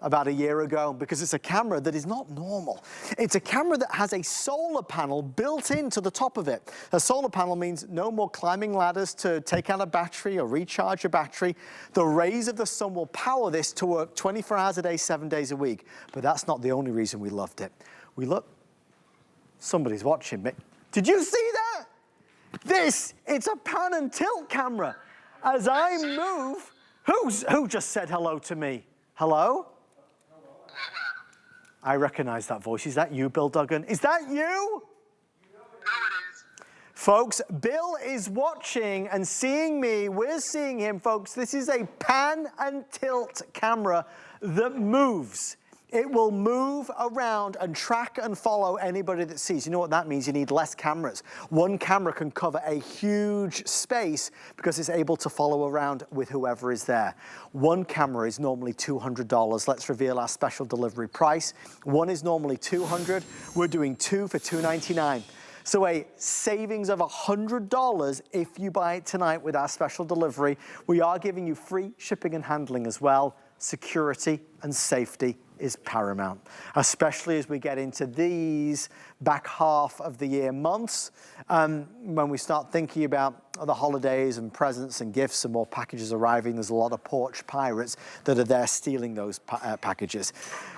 about a year ago because it's a camera that is not normal. It's a camera that has a solar panel built into the top of it. A solar panel means no more climbing ladders to take out a battery or recharge a battery. The rays of the sun will power this to work 24 hours a day, 7 days a week. But that's not the only reason we loved it. Somebody's watching me. Did you see that? It's a pan and tilt camera. As I move, who just said hello to me? Hello? I recognize that voice. Is that you, Bill Duggan? Is that you? No, it is. Folks, Bill is watching and seeing me. We're seeing him, folks. This is a pan and tilt camera that moves. It will move around and track and follow anybody that sees. You know what that means? You need less cameras. One camera can cover a huge space because it's able to follow around with whoever is there. One camera is normally $200. Let's reveal our special delivery price. One is normally $200. We're doing two for $299. So a savings of $100 if you buy it tonight with our special delivery. We are giving you free shipping and handling as well. Security and safety is paramount, especially as we get into these back half of the year months, when we start thinking about the holidays and presents and gifts and more packages arriving. There's a lot of porch pirates that are there stealing those packages.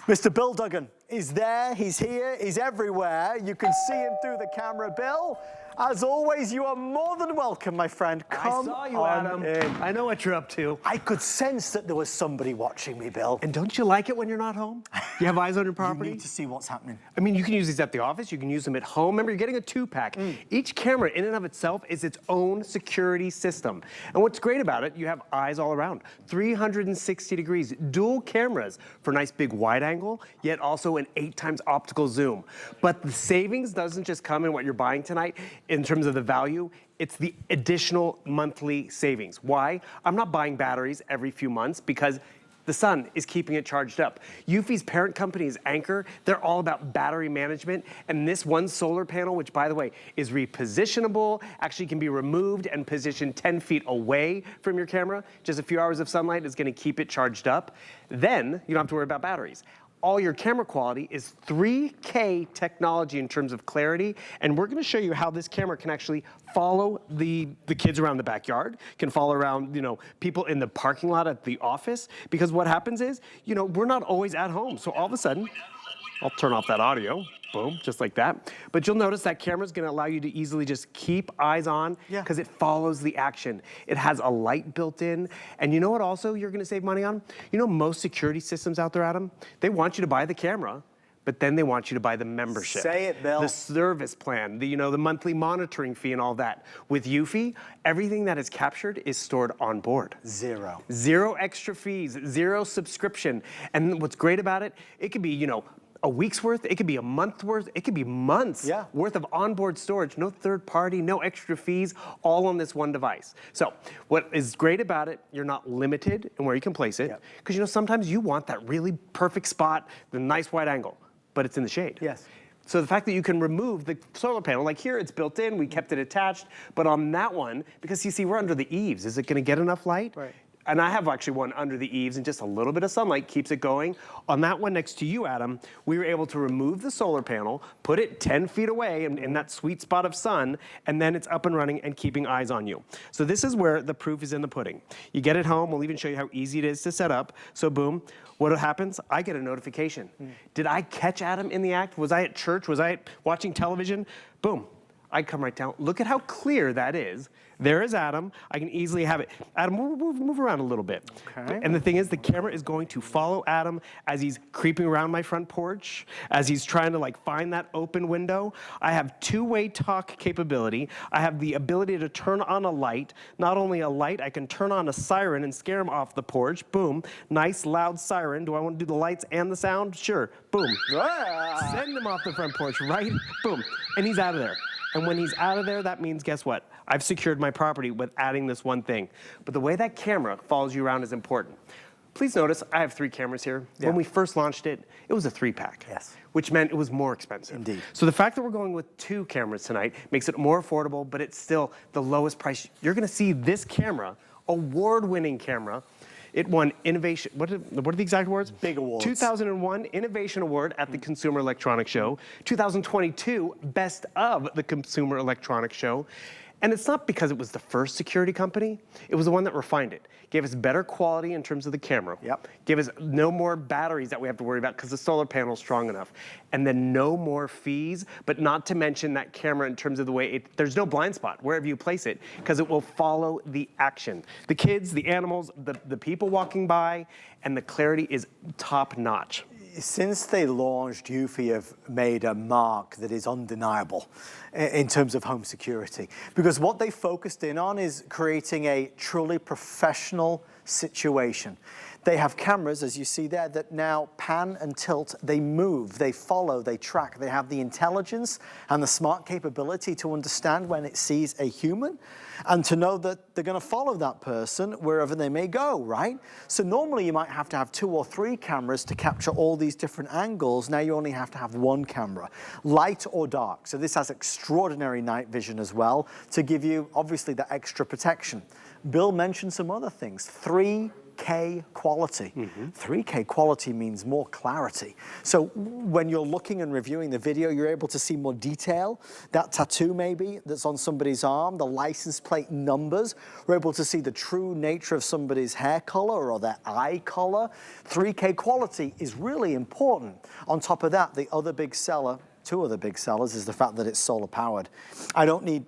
Mr. Bill Duggan is there, he's here, he's everywhere. You can see him through the camera. Bill, as always, you are more than welcome, my friend. Come I saw you, Adam. in. I know what you're up to. I could sense that there was somebody watching me, Bill. And don't you like it when you're not home? You have eyes on your property? You need to see what's happening. I mean, you can use these at the office, you can use them at home. Remember, you're getting a 2-pack. Each camera in and of itself is its own security system. And what's great about it, you have eyes all around. 360 degrees, dual cameras for nice big wide angle, yet also an 8x optical zoom. But the savings doesn't just come in what you're buying tonight in terms of the value. It's the additional monthly savings. Why? I'm not buying batteries every few months because the sun is keeping it charged up. Eufy's parent company is Anchor. They're all about battery management. And this one solar panel, which by the way, is repositionable, actually can be removed and positioned 10 feet away from your camera. Just a few hours of sunlight is gonna keep it charged up. Then you don't have to worry about batteries. All your camera quality is 3K technology in terms of clarity, and we're gonna show you how this camera can actually follow the kids around the backyard, can follow around, people in the parking lot at the office, because what happens is, we're not always at home, so all of a sudden, I'll turn off that audio, boom, just like that. But you'll notice that camera's gonna allow you to easily just keep eyes on because it follows the action. It has a light built in. And you know what also you're gonna save money on? Most security systems out there, Adam, they want you to buy the camera, but then they want you to buy the membership. Say it, Bill. The service plan, the monthly monitoring fee and all that. With Eufy, everything that is captured is stored on board. Zero extra fees, zero subscription. And what's great about it, it could be, a week's worth, it could be a month's worth, it could be months worth of onboard storage, no third party, no extra fees, all on this one device. So what is great about it, you're not limited in where you can place it, because sometimes you want that really perfect spot, the nice wide angle, but it's in the shade. So the fact that you can remove the solar panel, like here it's built in, we kept it attached, but on that one, because you see we're under the eaves, is it gonna get enough light? Right. And I have actually one under the eaves and just a little bit of sunlight keeps it going. On that one next to you, Adam, we were able to remove the solar panel, put it 10 feet away in that sweet spot of sun, and then it's up and running and keeping eyes on you. So this is where the proof is in the pudding. You get it home, we'll even show you how easy it is to set up. So boom, what happens? I get a notification. Did I catch Adam in the act? Was I at church? Was I watching television? Boom. I come right down. Look at how clear that is. There is Adam. I can easily have it. Adam, move around a little bit. Okay. And the thing is, the camera is going to follow Adam as he's creeping around my front porch, as he's trying to find that open window. I have two-way talk capability. I have the ability to turn on a light. Not only a light, I can turn on a siren and scare him off the porch. Boom. Nice, loud siren. Do I want to do the lights and the sound? Sure. Boom. Send him off the front porch, right? Boom. And he's out of there. And when he's out of there, that means, guess what? I've secured my property with adding this one thing. But the way that camera follows you around is important. Please notice, I have 3 cameras here. When we first launched it, it was a 3-pack. Which meant it was more expensive. Indeed. So the fact that we're going with 2 cameras tonight makes it more affordable, but it's still the lowest price. You're gonna see this camera, award-winning camera, It won innovation. What are the exact words? Big awards. 2001 Innovation Award at the Consumer Electronics Show. 2022 Best of the Consumer Electronics Show. And it's not because it was the first security company. It was the one that refined it. Gave us better quality in terms of the camera. Yep. Gave us no more batteries that we have to worry about because the solar panel's strong enough. And then no more fees, but not to mention that camera in terms of the way there's no blind spot wherever you place it because it will follow the action. The kids, the animals, the people walking by, and the clarity is top notch. Since they launched, Eufy have made a mark that is undeniable in terms of home security. Because what they focused in on is creating a truly professional situation. They have cameras, as you see there, that now pan and tilt, they move, they follow, they track. They have the intelligence and the smart capability to understand when it sees a human and to know that they're gonna follow that person wherever they may go, right? So normally you might have to have 2 or 3 cameras to capture all these different angles. Now you only have to have 1 camera, light or dark. So this has extraordinary night vision as well to give you, obviously, the extra protection. Bill mentioned some other things. 3K quality. 3K quality means more clarity. So when you're looking and reviewing the video, you're able to see more detail. That tattoo maybe that's on somebody's arm, the license plate numbers. We're able to see the true nature of somebody's hair color or their eye color. 3K quality is really important. On top of that, the other big seller, 2 other big sellers, is the fact that it's solar powered. I don't need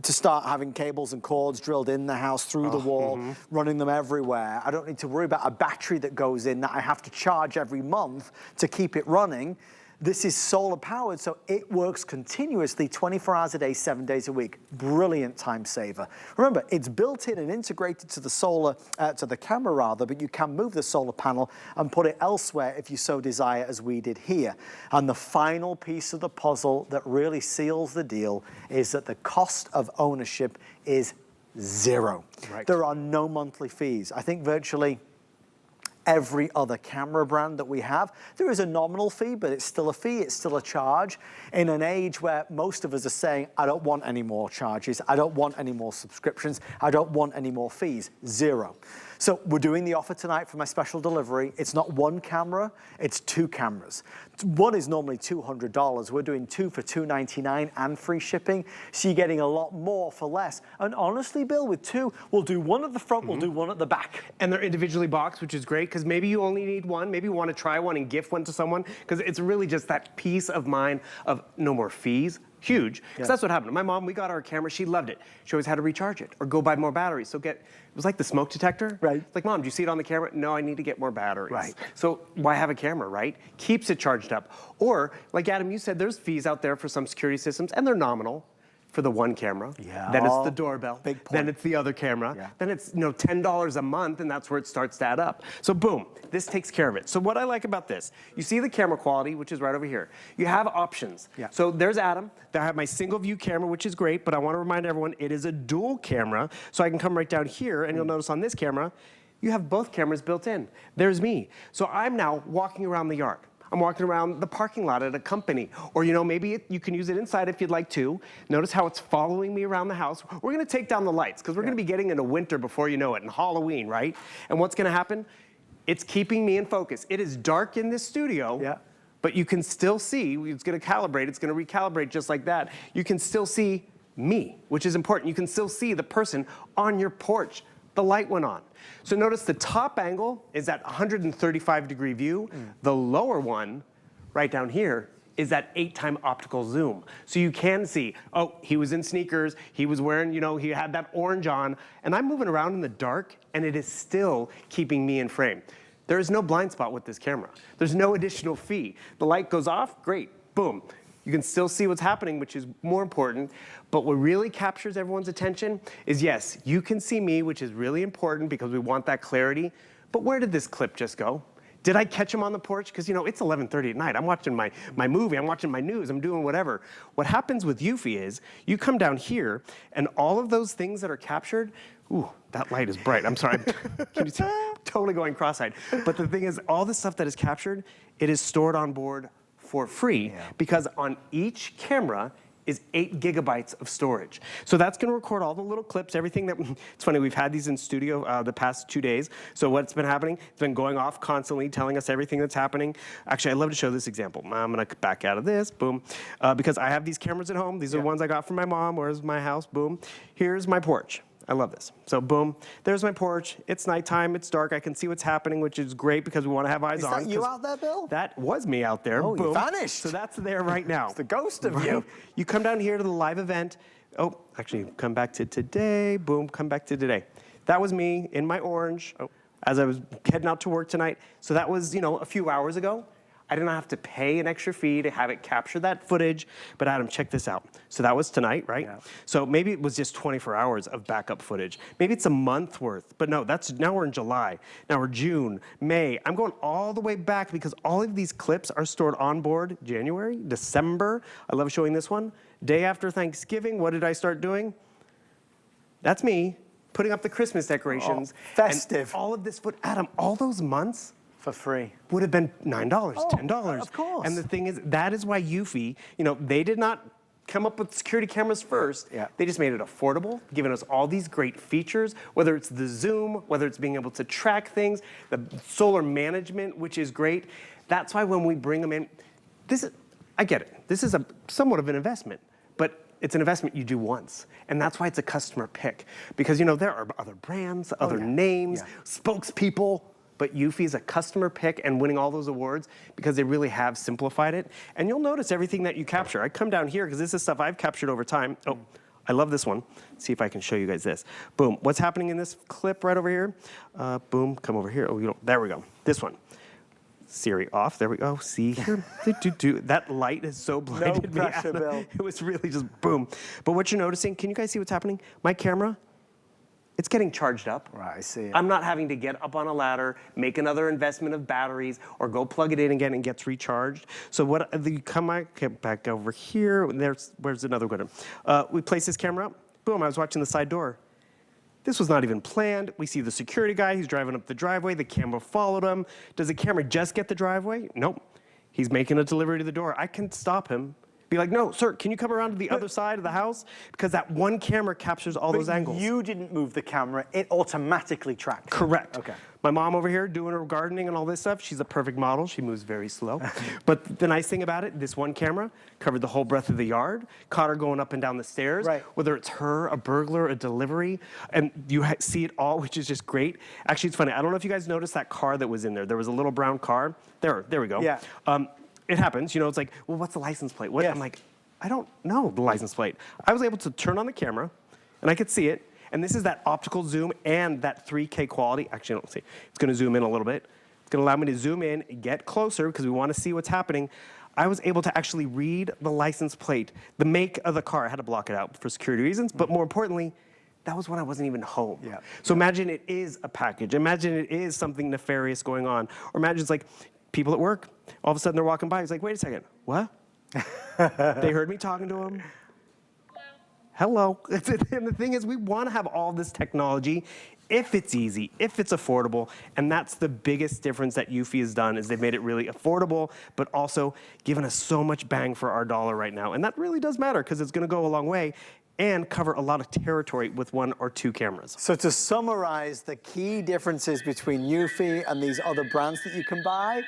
to start having cables and cords drilled in the house, through the wall, running them everywhere. I don't need to worry about a battery that goes in that I have to charge every month to keep it running. This is solar powered, so it works continuously 24 hours a day, 7 days a week. Brilliant time saver. Remember, it's built in and integrated to the solar, to the camera rather, but you can move the solar panel and put it elsewhere if you so desire, as we did here. And the final piece of the puzzle that really seals the deal is that the cost of ownership is 0. Right. There are no monthly fees. I think virtually every other camera brand that we have, there is a nominal fee, but it's still a fee, it's still a charge. In an age where most of us are saying, I don't want any more charges, I don't want any more subscriptions, I don't want any more fees, 0. So we're doing the offer tonight for my special delivery. It's not 1 camera, it's 2 cameras. 1 is normally $200. We're doing 2 for $299 and free shipping. So you're getting a lot more for less. And honestly, Bill, with 2, we'll do 1 at the front, we'll do 1 at the back. And they're individually boxed, which is great, because maybe you only need 1, maybe you want to try 1 and gift 1 to someone, because it's really just that peace of mind of no more fees. Huge, because that's what happened. My mom, we got our camera, she loved it. She always had to recharge it or go buy more batteries. So it was like the smoke detector. Right. It's like, Mom, do you see it on the camera? No, I need to get more batteries. Right. So why have a camera, right? Keeps it charged up. Or, like Adam, you said, there's fees out there for some security systems, and they're nominal for the 1 camera. Yeah. Then it's the doorbell. Big point. Then it's the other camera. Yeah. Then it's $10 a month, and that's where it starts to add up. So boom, this takes care of it. So what I like about this, you see the camera quality, which is right over here. You have options. Yeah. So there's Adam. I have my single view camera, which is great, but I want to remind everyone it is a dual camera. So I can come right down here, and you'll notice on this camera, you have both cameras built in. There's me. So I'm now walking around the yard. I'm walking around the parking lot at a company. Or, maybe you can use it inside if you'd like to. Notice how it's following me around the house. We're gonna take down the lights, because we're gonna be getting into winter before you know it, and Halloween, right? And what's gonna happen? It's keeping me in focus. It is dark in this studio, but you can still see, it's gonna calibrate, it's gonna recalibrate just like that. You can still see me, which is important. You can still see the person on your porch. The light went on. So notice the top angle is at 135-degree view. The lower one, right down here, is that 8-time optical zoom. So you can see, oh, he was in sneakers, he was wearing, he had that orange on, and I'm moving around in the dark, and it is still keeping me in frame. There is no blind spot with this camera. There's no additional fee. The light goes off, great, boom. You can still see what's happening, which is more important. But what really captures everyone's attention is, yes, you can see me, which is really important because we want that clarity. But where did this clip just go? Did I catch him on the porch? Because, it's 11:30 at night. I'm watching my movie. I'm watching my news. I'm doing whatever. What happens with Eufy is you come down here, and all of those things that are captured, ooh, that light is bright. I'm sorry. Can you see? Totally going cross-eyed. But the thing is, all the stuff that is captured, it is stored on board for free, because on each camera, is 8 gigabytes of storage. So that's gonna record all the little clips, everything that, it's funny, we've had these in studio the past 2 days. So what's been happening, it's been going off constantly, telling us everything that's happening. Actually, I'd love to show this example. I'm gonna back out of this, boom. Because I have these cameras at home. These are the ones I got from my mom. Where's my house, boom. Here's my porch. I love this. So boom, there's my porch. It's nighttime, it's dark. I can see what's happening, which is great because we want to have eyes on. Is that you out there, Bill? That was me out there. Oh, boom. you vanished. So that's there right now. It's the ghost of you. You come down here to the live event. Oh, actually, come back to today. Boom, come back to today. That was me in my orange as I was heading out to work tonight. So that was, you know, a few hours ago. I did not have to pay an extra fee to have it capture that footage, but Adam, check this out. So that was tonight, right? Yeah. So maybe it was just 24 hours of backup footage. Maybe it's a month worth, but no, now we're in July. Now we're June, May. I'm going all the way back because all of these clips are stored on board January, December. I love showing this one. Day after Thanksgiving, what did I start doing? That's me putting up the Christmas decorations. Oh, festive. And all of this Adam, all those months, for free. Would have been $9, $10. Of course. And the thing is, that is why Eufy, you know, they did not come up with security cameras first. Yeah. They just made it affordable, giving us all these great features, whether it's the zoom, whether it's being able to track things, the solar management, which is great. That's why when we bring them in, I get it. This is somewhat of an investment, but it's an investment you do once. And that's why it's a customer pick. Because, you know, there are other brands, other names, spokespeople, but Eufy is a customer pick and winning all those awards because they really have simplified it. And you'll notice everything that you capture. I come down here because this is stuff I've captured over time. Oh, I love this one. Let's see if I can show you guys this. Boom, what's happening in this clip right over here? Boom, come over here. Oh, there we go, this one. Siri off, there we go, see here. That light is so blinded me. No pressure, Bill. It was really just boom. But what you're noticing, can you guys see what's happening? My camera, it's getting charged up. Right, I see it. I'm not having to get up on a ladder, make another investment of batteries, or go plug it in again and gets recharged. So what you come back over here. Where's another one? We place this camera up. Boom, I was watching the side door. This was not even planned. We see the security guy, he's driving up the driveway, the camera followed him. Does the camera just get the driveway? Nope. He's making a delivery to the door. I can stop him. Be like, no, sir, can you come around to the other side of the house? Because that one camera captures all those angles. You didn't move the camera, it automatically tracked. Correct. Okay. My mom over here doing her gardening and all this stuff, she's a perfect model. She moves very slow. But the nice thing about it, this one camera covered the whole breadth of the yard, caught her going up and down the stairs, right. Whether it's her, a burglar, a delivery, and you see it all, which is just great. Actually, it's funny. I don't know if you guys noticed that car that was in there. There was a little brown car. There we go. Yeah. It happens, you know, it's like, well, what's the license plate? What? Yes. I'm like, I don't know the license plate. I was able to turn on the camera, and I could see it, and this is that optical zoom and that 3K quality. Actually, don't see. It's gonna zoom in a little bit. It's gonna allow me to zoom in, get closer, because we wanna see what's happening. I was able to actually read the license plate, the make of the car. I had to block it out for security reasons, but more importantly, that was when I wasn't even home. Yeah. So imagine it is a package. Imagine it is something nefarious going on. Or imagine it's like, people at work, all of a sudden they're walking by, he's like, wait a second, what? They heard me talking to him. Hello. And the thing is, we want to have all this technology if it's easy, if it's affordable, and that's the biggest difference that Eufy has done is they've made it really affordable, but also given us so much bang for our dollar right now. And that really does matter because it's going to go a long way and cover a lot of territory with 1 or 2 cameras. So to summarize the key differences between Eufy and these other brands that you can buy,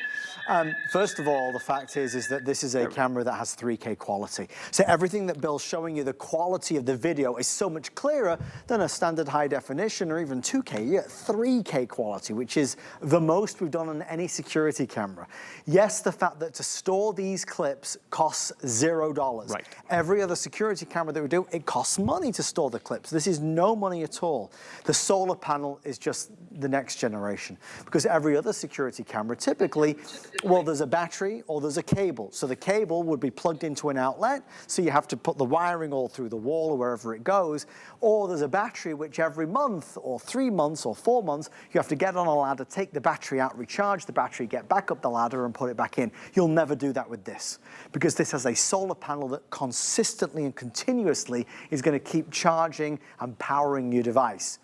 first of all, the fact is that this is a camera that has 3K quality. So everything that Bill's showing you, the quality of the video is so much clearer than a standard high definition or even 2K. You get 3K quality, which is the most we've done on any security camera. Yes, the fact that to store these clips costs $0. Right. Every other security camera that we do, it costs money to store the clips. This is no money at all. The solar panel is just the next generation because every other security camera typically, well, there's a battery or there's a cable. So the cable would be plugged into an outlet, so you have to put the wiring all through the wall or wherever it goes, or there's a battery which every month or 3 months or 4 months, you have to get on a ladder, take the battery out, recharge the battery, get back up the ladder and put it back in. You'll never do that with this because this has a solar panel that consistently and continuously is going to keep charging and powering your device.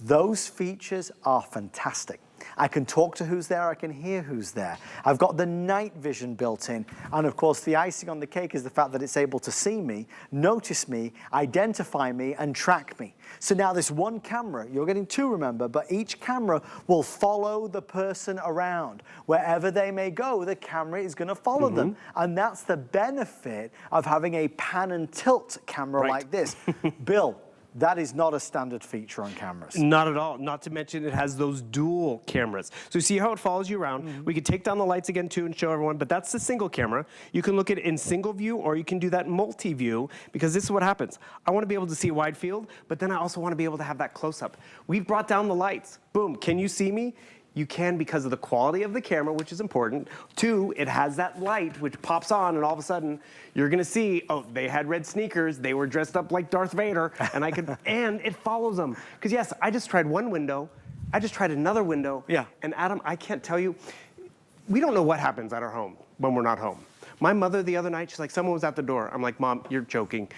Those features are fantastic. I can talk to who's there, I can hear who's there. I've got the night vision built in. And of course, the icing on the cake is the fact that it's able to see me, notice me, identify me, and track me. So now this one camera, you're getting two, remember, but each camera will follow the person around. Wherever they may go, the camera is gonna follow them. And that's the benefit of having a pan and tilt camera like this. Bill, that is not a standard feature on cameras. Not at all. Not to mention it has those dual cameras. So you see how it follows you around? We could take down the lights again too and show everyone, but that's the single camera. You can look at it in single view or you can do that multi-view because this is what happens. I want to be able to see a wide field, but then I also want to be able to have that close-up. We've brought down the lights. Boom. Can you see me? You can because of the quality of the camera, which is important. Two, it has that light which pops on and all of a sudden you're gonna see, oh, they had red sneakers, they were dressed up like Darth Vader, and and it follows them. Because yes, I just tried one window, I just tried another window, and Adam, I can't tell you, we don't know what happens at our home when we're not home. My mother the other night, she's like, someone was at the door. I'm like, Mom, you're joking.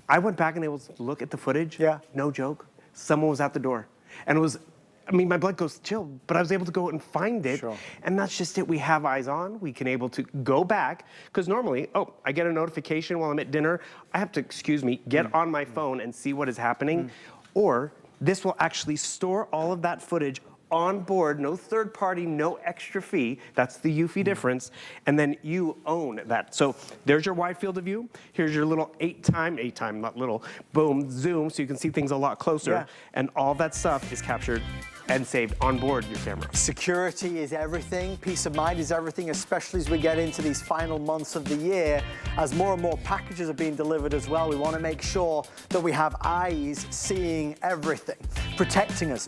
I went back and able to look at the footage, no joke, someone was at the door. And it was, I mean, my blood goes chill, but I was able to go and find it. And that's just it. We have eyes on. We can able to go back. Because normally, oh, I get a notification while I'm at dinner. I have to, excuse me, get on my phone and see what is happening. Or this will actually store all of that footage on board, no third party, no extra fee. That's the Eufy difference. And then you own that. So there's your wide field of view. Here's your little 8x, not little, boom, zoom, so you can see things a lot closer. And all that stuff is captured and saved on board your camera. Security is everything. Peace of mind is everything, especially as we get into these final months of the year. As more and more packages are being delivered as well, we want to make sure that we have eyes seeing everything, protecting us.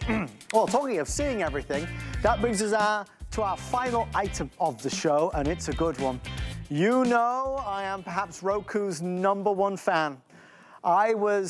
Well, talking of seeing everything, that brings us to our final item of the show, and it's a good one. You know I am perhaps Roku's #1 fan. I was